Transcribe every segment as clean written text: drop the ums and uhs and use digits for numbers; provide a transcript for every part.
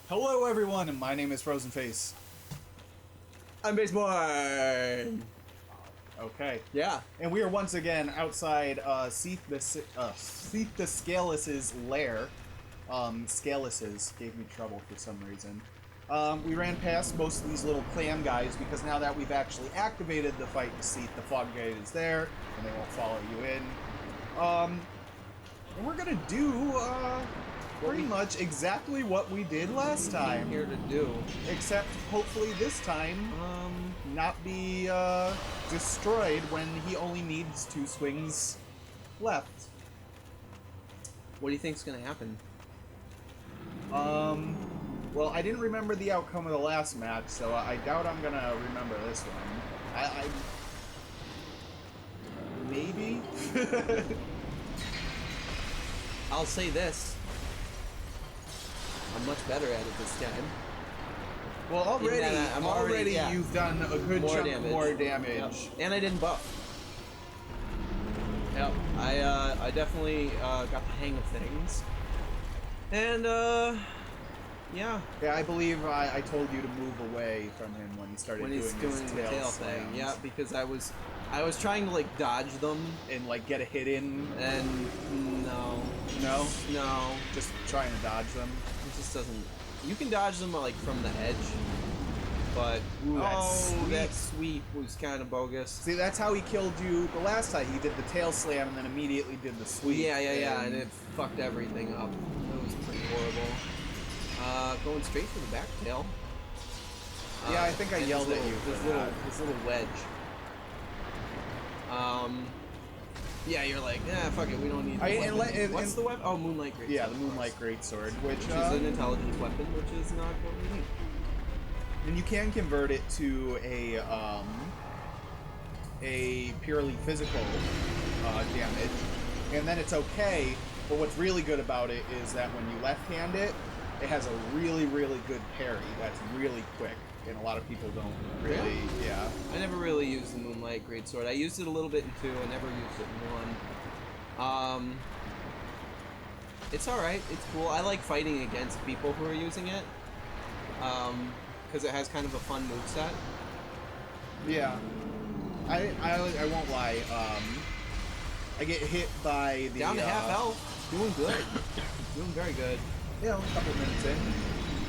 Hello everyone, and my name is Frozen Face. I'm Baseborn! Okay. Yeah. And we are once again outside Seath the Scaleless' lair. Scaleless gave me trouble for some reason. We ran past most of these little clam guys because now that we've actually activated the fight to Seath, the fog gate is there, and they won't follow you in. And we're gonna do, pretty much exactly what we did last time. Here to do. Except, hopefully this time, not be, destroyed when he only needs 2 swings left. What do you think's gonna happen? Well, I didn't remember the outcome of the last match, so I doubt I'm gonna remember this one. Maybe? I'll say this. I'm much better at it this time. Well, already yeah, you've done a good chunk more damage. Yep. And I didn't buff. Yep. I definitely got the hang of things. And, yeah. Yeah, I believe I told you to move away from him when he started doing his tail thing. Yeah, because I was trying to like dodge them and like get a hit in, and no, just trying to dodge them. It just doesn't. You can dodge them like from the edge, but that sweep was kind of bogus. See, that's how he killed you the last time. He did the tail slam and then immediately did the sweep. Yeah, and it fucked everything up. It was pretty horrible. Going straight for the back tail. Yeah, I think I yelled at you for this little wedge. Yeah, you're like, fuck it, we don't need the What's the weapon? Oh, Moonlight Greatsword. Yeah, the Moonlight Greatsword, which is an intelligence weapon, which is not what we need. And you can convert it to a purely physical damage, and then it's okay. But what's really good about it is that when you left-hand it, it has a really, really good parry. That's really quick, and a lot of people don't really, yeah. I never really used the Moonlight Greatsword. I used it a little bit in 2, I never used it in 1. It's alright, it's cool. I like fighting against people who are using it, because it has kind of a fun moveset. Yeah. I won't lie, I get hit by the... Down to half health. Doing good. Doing very good. Yeah, a couple minutes in.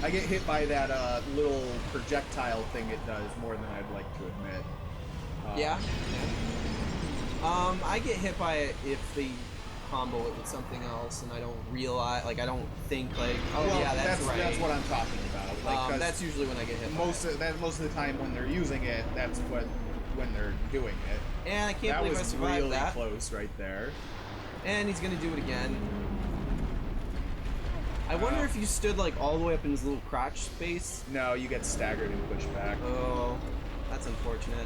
I get hit by that little projectile thing it does more than I'd like to admit. I get hit by it if they combo it with something else, and I don't realize, like, I don't think, like, that's right. That's what I'm talking about. Like, that's usually when I get hit. Most of the time when they're using it, that's when they're doing it. And I can't believe I survived that. That was really close right there. And he's gonna do it again. I wonder if you stood like all the way up in his little crotch space. No, you get staggered and pushed back. Oh, that's unfortunate.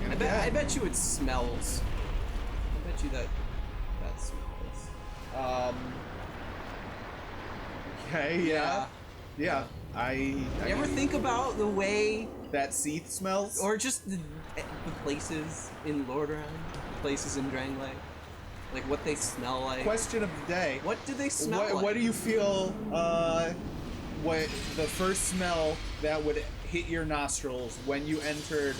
I bet you it smells. I bet you that smells. Okay, yeah. You ever think about the way that Seath smells? Or just the places in Lordran, places in Drangleic? Like what they smell like? Question of the day. What do they smell like? What do you feel, what the first smell that would hit your nostrils when you entered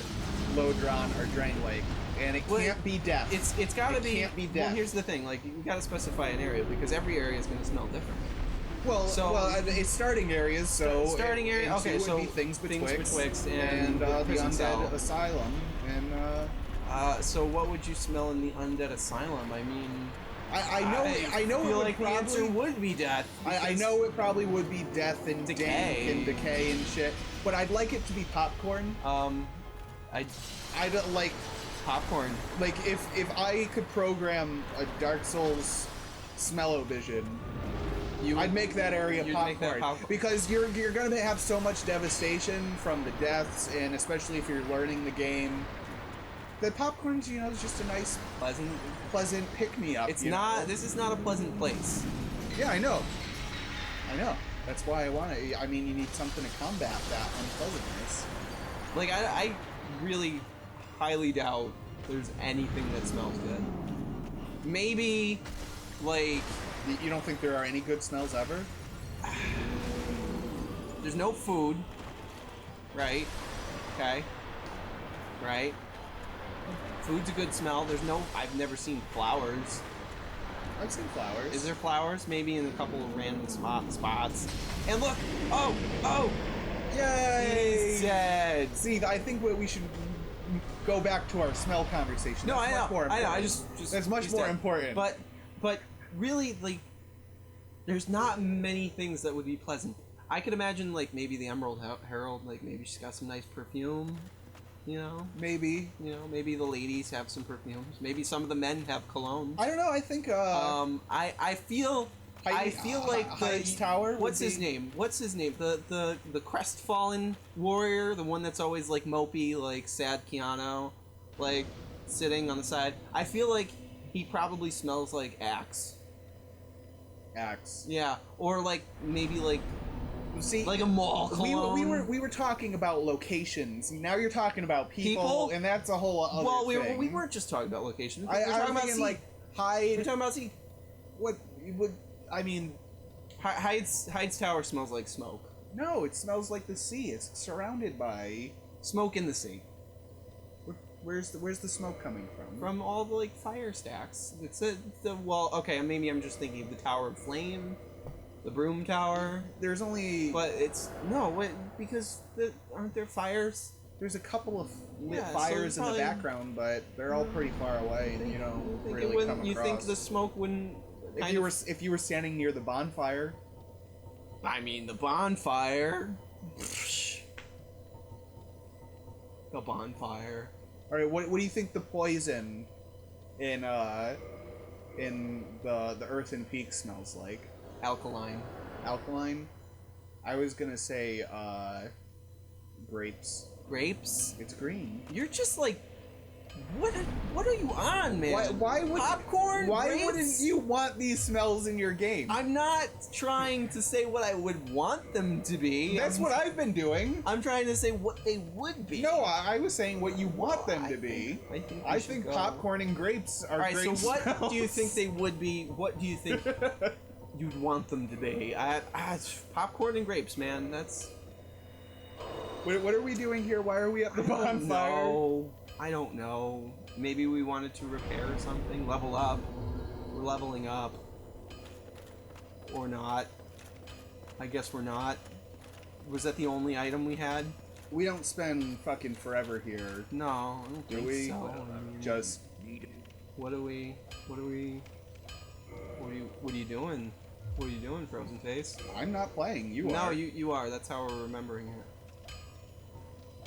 Lodron or Drangleic? And it can't be death. It's gotta be... It can't be death. Well, here's the thing, like, you gotta specify an area, because every area is gonna smell different. Well, it's starting areas, so... Starting area, okay, so... would be Things Betwixt and the Undead Asylum, and, so what would you smell in the Undead Asylum? I mean... I know feel like the answer would be death. I know it probably would be death and decay. Dank and decay and shit, but I'd like it to be popcorn. I'd like... Popcorn. Like, if I could program a Dark Souls smell-o-vision, I'd make that area popcorn. Because you're gonna have so much devastation from the deaths, and especially if you're learning the game. The popcorn's, is just a nice, pleasant pick-me-up. It's not. This is not a pleasant place. Yeah, I know. That's why I want it. I mean, you need something to combat that unpleasantness. Like, I really highly doubt there's anything that smells good. Maybe, like, You don't think there are any good smells ever? There's no food. Right. Okay. Right. Food's a good smell. There's no... I've never seen flowers. I've seen flowers. Is there flowers? Maybe in a couple of random spots. And look! Oh! Oh! Yay! He's dead! See, I think we should go back to our smell conversation. No, That's I know. much more important. I know. I just That's much more important. But really, like, there's not many things that would be pleasant. I could imagine, like, maybe the Emerald Herald, like, maybe she's got some nice perfume, you know? Maybe. You know, maybe the ladies have some perfumes. Maybe some of the men have colognes. I don't know, I think, I feel like Hyde's Tower. What's his name? What's his name? The crestfallen warrior, the one that's always like mopey, like sad Keanu, like sitting on the side. I feel like he probably smells like Axe. Axe. Yeah, or like maybe like See, like a mall cologne. we were talking about locations. Now you're talking about people? And that's a whole other thing. We weren't just talking about locations. We're talking about Seath. like Hyde. We're talking about Seath. What would I mean? Hyde's Tower smells like smoke. No, it smells like the sea. It's surrounded by smoke in the sea. Where's the smoke coming from? From all the like fire stacks. It's well, okay, maybe I'm just thinking of the Tower of Flame, the Broom Tower. There's only, but it's because aren't there fires? There's a couple of lit fires in the background, but they're all pretty far away, and you don't really come across. You think the smoke wouldn't? If you were standing near the bonfire. I mean, the bonfire. The bonfire. All right, what do you think the poison in the Earthen Peak smells like? Alkaline. Alkaline? I was gonna say grapes. Grapes? It's green. You're just like, what are you on, man? Why would popcorn? Why grapes? wouldn't you want these smells in your game? I'm not trying to say what I would want them to be. That's what I've been doing. I'm trying to say what they would be. No, I was saying what you want them to be. I think popcorn and grapes are great. Alright, so what smells. do you think they would be? What do you think you'd want them to be? Popcorn and grapes, man. That's... What are we doing here? Why are we at the bonfire? I don't know. Maybe we wanted to repair something, level up. We're leveling up. Or not. I guess we're not. Was that the only item we had? We don't spend fucking forever here. No, I don't think so. Just What are you doing? What are you doing, Frozen Face? I'm not playing. You are. No, you are. That's how we're remembering it.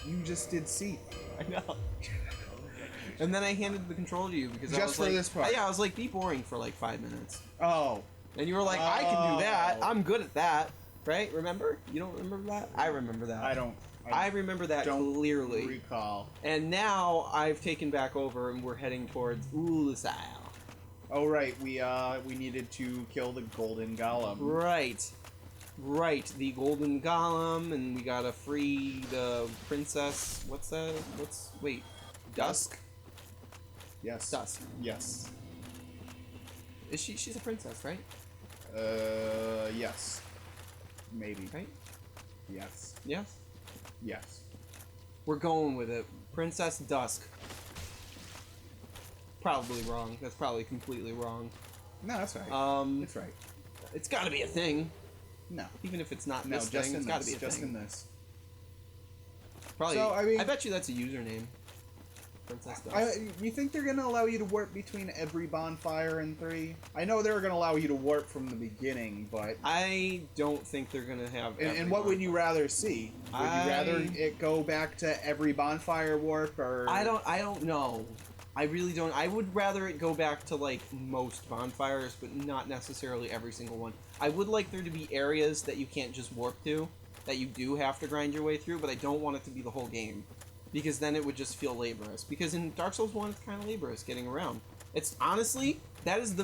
You just did Seath. I know. And then I handed the controller to you because just I was for like, this part. Yeah, I was like, be boring for like 5 minutes. Oh. And you were like, I can do that. I'm good at that. Right? Remember? You don't remember that? I remember that. I don't. I remember that clearly. Recall. And now I've taken back over and we're heading towards Ulusile. Oh right, we needed to kill the golden golem. Right, the golden golem, and we gotta free the princess. What's that? Wait, Dusk? Yes. Dusk. Yes. Is she's a princess, right? Yes. Maybe. Right? Yes. Yes? Yes. We're going with it. Princess Dusk. Probably wrong. That's probably completely wrong. No, that's right. That's right. It's gotta be a thing. No. Even if it's not this thing, it's gotta be a thing. Just in this. Probably. So, I mean, I bet you that's a username. Princess Dusk. You think they're gonna allow you to warp between every bonfire in 3? I know they're gonna allow you to warp from the beginning, but I don't think they're gonna have. And what would you rather see? Would you rather it go back to every bonfire warp, or I don't know. I really don't. I would rather it go back to like most bonfires, but not necessarily every single one. I would like there to be areas that you can't just warp to, that you do have to grind your way through, but I don't want it to be the whole game. Because then it would just feel laborious. Because in Dark Souls 1, it's kind of laborious getting around. It's honestly, that is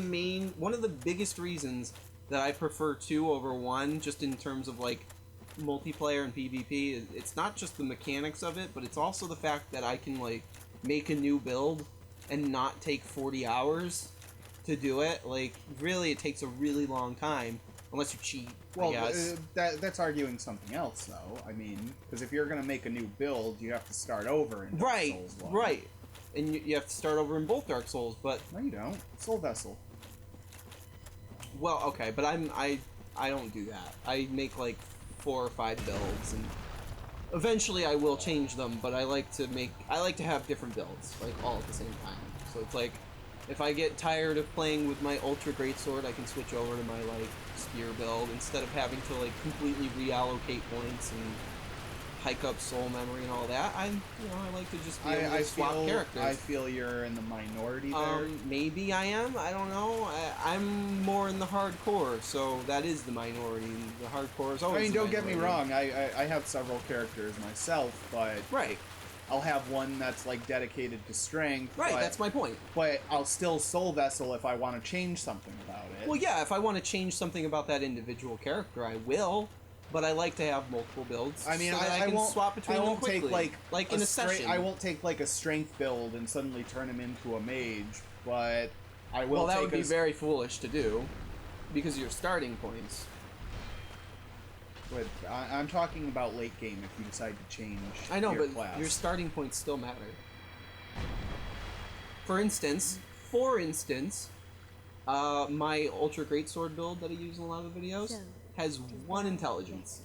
one of the biggest reasons that I prefer 2 over 1, just in terms of like multiplayer and PvP. It's not just the mechanics of it, but it's also the fact that I can like make a new build and not take 40 hours to do it. Like, really, it takes a really long time, unless you cheat, well, I guess. That's arguing something else, though. I mean, because if you're going to make a new build, you have to start over in Dark Souls 1. Right. And you have to start over in both Dark Souls, but... No, you don't. Soul Vessel. Well, okay, but I don't do that. I make, like, 4 or 5 builds, and eventually I will change them, but I like to have different builds, like, all at the same time. So it's like, if I get tired of playing with my Ultra Greatsword, I can switch over to my, like, spear build, instead of having to, like, completely reallocate points and hike up soul memory and all that. I like to just be able to swap characters. I feel you're in the minority there. Maybe I am. I don't know. I'm more in the hardcore, so that is the minority. The hardcore is always. I mean, don't get me wrong. I have several characters myself, but right. I'll have one that's like dedicated to strength. Right. That's my point. But I'll still Soul Vessel if I want to change something about it. Well, yeah. If I want to change something about that individual character, I will. But I like to have multiple builds. I mean, so that I can swap between them quickly. Like in a session. I won't take like a strength build and suddenly turn him into a mage, but I will. Well, that would be very foolish to do, because of your starting points. But I'm talking about late game if you decide to change. I know, your but class. your starting points still matter. For instance, my Ultra Greatsword build that I use in a lot of the videos has 1 intelligence.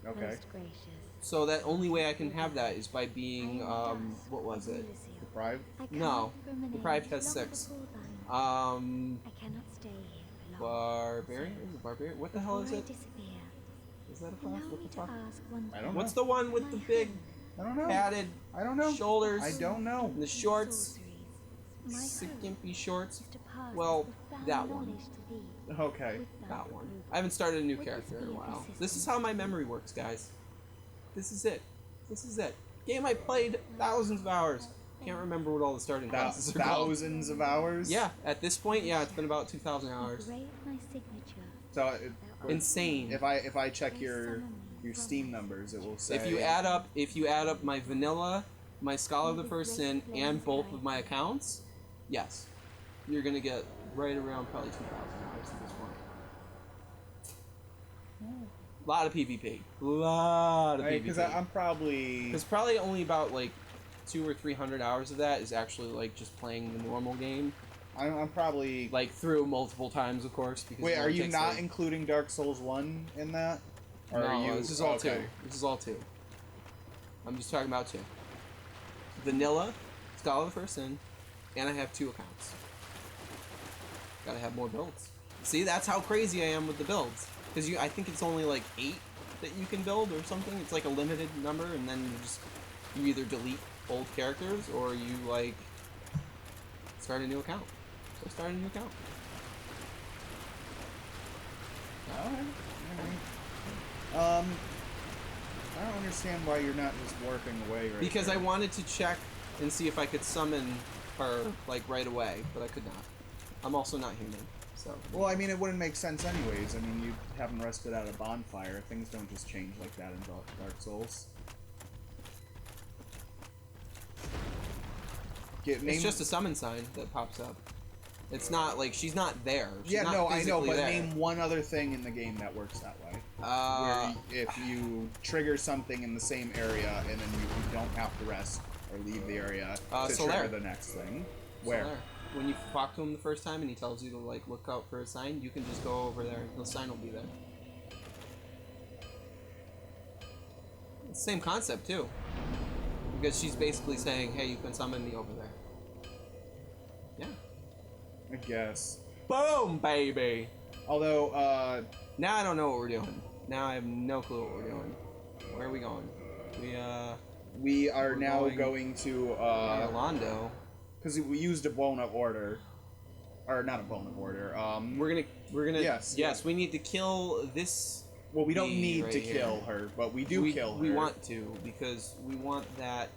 Okay. So that only way I can have that is by being, what was it? Deprived? No. Deprived has 6. Barbarian? Is it Barbarian? What the hell is it? Is that a class? What the fuck? I don't know. What's the one with the big padded shoulders? I don't know. And the shorts? Skimpy shorts? Well, that one. Okay. That one. I haven't started a new character in a while. This is how my memory works, guys. This is it. This is it. Game I played thousands of hours. Can't remember what all the starting classes are called. Thousands of hours? Yeah, at this point, yeah, it's been about 2,000 hours. So insane. If I check your Steam numbers, it will say if you add up my vanilla, my Scholar of the First Sin, and both of my accounts, yes, you're gonna get right around probably 2,000 hours at this point. A lot of PvP. PvP. Because I'm probably... Because probably only about like 200 or 300 hours of that is actually like just playing the normal game. I'm probably... Like through multiple times, of course. Because wait, are you not including Dark Souls 1 in that? Or no, are you... this is all 2. This is all 2. I'm just talking about 2. Vanilla, Scholar of the First Sin, and I have 2 accounts. Gotta have more builds. See, that's how crazy I am with the builds. Because I think it's only like 8 that you can build or something. It's like a limited number, and then you either delete old characters or you like start a new account. So start a new account. Alright. I don't understand why you're not just working away right Because there. I wanted to check and see if I could summon her like right away, but I could not. I'm also not human, so. Well, I mean, it wouldn't make sense anyways. I mean, you haven't rested at a bonfire. Things don't just change like that in Dark Souls. It's just a summon sign that pops up. It's not like she's not there. She's yeah, not no, I know, but there. name one other thing in the game that works that way. Where if you trigger something in the same area and then you don't have to rest or leave the area to trigger the next thing. Where? Solaire. When you talk to him the first time and he tells you to like look out for a sign, you can just go over there. The sign will be there. It's the same concept too, because she's basically saying, "Hey, you can summon me over there." Yeah. I guess. Boom, baby. Although, now I don't know what we're doing. Now I have no clue what we're doing. Where are we going? We are now going to Orlando. Because we used a bone of order, or not a bone of order. We're gonna. Yes. We need to kill this. Well, we don't need to kill her, but we do kill her. We want to because we want that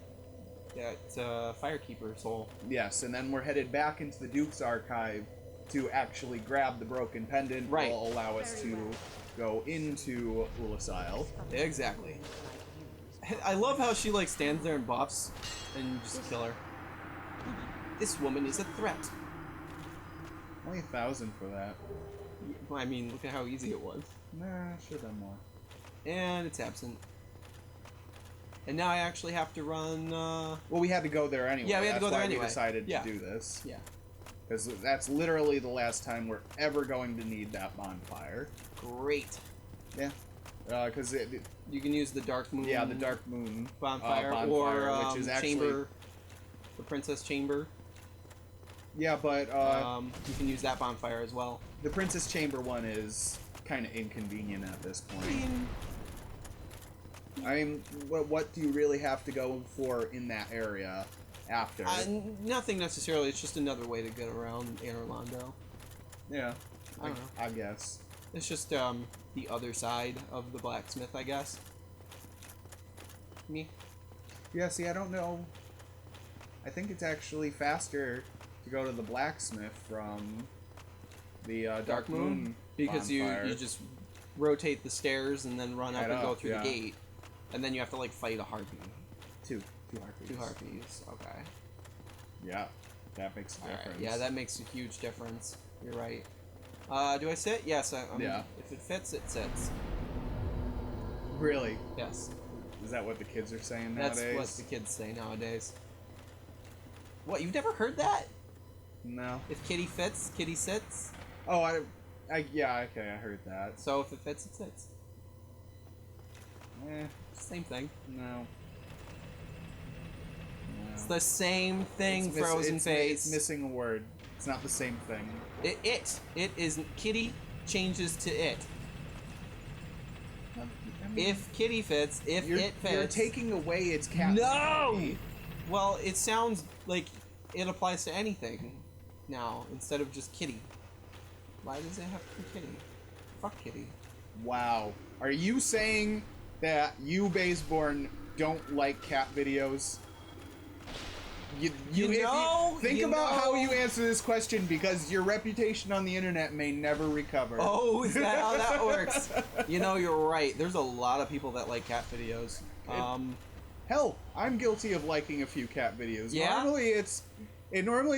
Firekeeper soul. Yes, and then we're headed back into the Duke's archive to actually grab the broken pendant. Right. Will allow us to go into Ulasile. Exactly. I love how she like stands there and buffs, and you just kill her. This woman is a threat. Only 1,000 for that. I mean, look at how easy it was. Nah, should have done more. And it's absent. And now I actually have to run. Well, we had to go there anyway. Yeah, we had to go there anyway. We decided to do this. Yeah. Because that's literally the last time we're ever going to need that bonfire. Great. Yeah. Because you can use the Dark Moon. Yeah, the Dark Moon bonfire or which is actually chamber, the Princess Chamber. Yeah, but you can use that bonfire as well. The Princess Chamber one is kind of inconvenient at this point. I mean, what do you really have to go for in that area after? Nothing necessarily. It's just another way to get around Anor Londo. Yeah, I don't know. I guess it's just the other side of the blacksmith, I guess. Me? Yeah. See, I don't know. I think it's actually faster to go to the blacksmith from the Dark Moon because bonfire. you just rotate the stairs and then run up and go through the gate. And then you have to, like, fight a harpy. Two harpies. 2 harpies, okay. Yeah, that makes a difference. Right. Yeah, that makes a huge difference. You're right. Do I sit? Yes, yeah. If it fits, it sits. Really? Yes. Is that what the kids are saying nowadays? That's what the kids say nowadays. What, you've never heard that? No. If kitty fits, kitty sits? Oh, yeah, okay, I heard that. So if it fits, it sits. Same thing. No. It's the same thing, Frozen Face. It's missing a word. It's not the same thing. It is kitty changes to it. I mean, if kitty fits, it fits. You're taking away its cat. No! Well, it sounds like it applies to anything now instead of just kitty. Why does it have to be kitty? Fuck kitty. Wow. Are you saying that you, Baseborn, don't like cat videos? Think about how you answer this question, because your reputation on the internet may never recover. Oh, is that how that works? You know, you're right. There's a lot of people that like cat videos. Hell, I'm guilty of liking a few cat videos. Yeah? Normally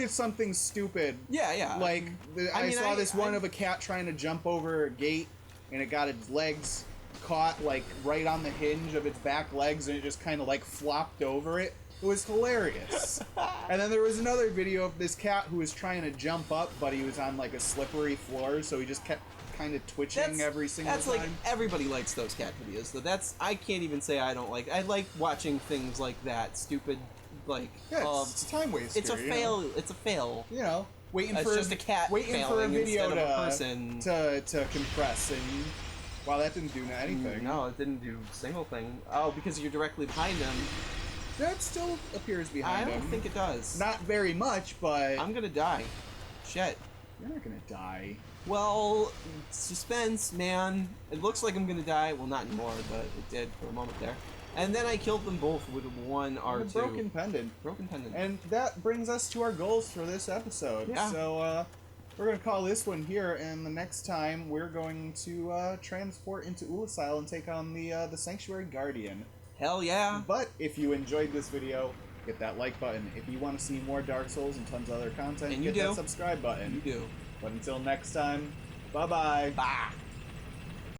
it's something stupid. Yeah. Like, I saw this one of a cat trying to jump over a gate, and it got its legs caught, like, right on the hinge of its back legs, and it just kind of, like, flopped over it. It was hilarious. And then there was another video of this cat who was trying to jump up, but he was on, like, a slippery floor, so he just kept kind of twitching every single time. That's like, everybody likes those cat videos, though. I can't even say I don't like. I like watching things like that, stupid, like... Yeah, it's a time waster. It's a fail. It's a fail. You know, it's just a cat waiting for a video instead of a person. to compress, and wow, that didn't do anything. No, it didn't do a single thing. Oh, because you're directly behind him. That still appears behind him. I don't think it does. Not very much, but... I'm gonna die. Shit. You're not gonna die. Well, suspense, man. It looks like I'm gonna die. Well, not anymore, but it did for a moment there. And then I killed them both with one R2. A broken pendant. Broken pendant. And that brings us to our goals for this episode. Yeah. So, we're going to call this one here, and the next time we're going to transport into Ulasil and take on the Sanctuary Guardian. Hell yeah. But if you enjoyed this video, hit that like button. If you want to see more Dark Souls and tons of other content, hit that subscribe button. You do. But until next time, bye-bye. Bye.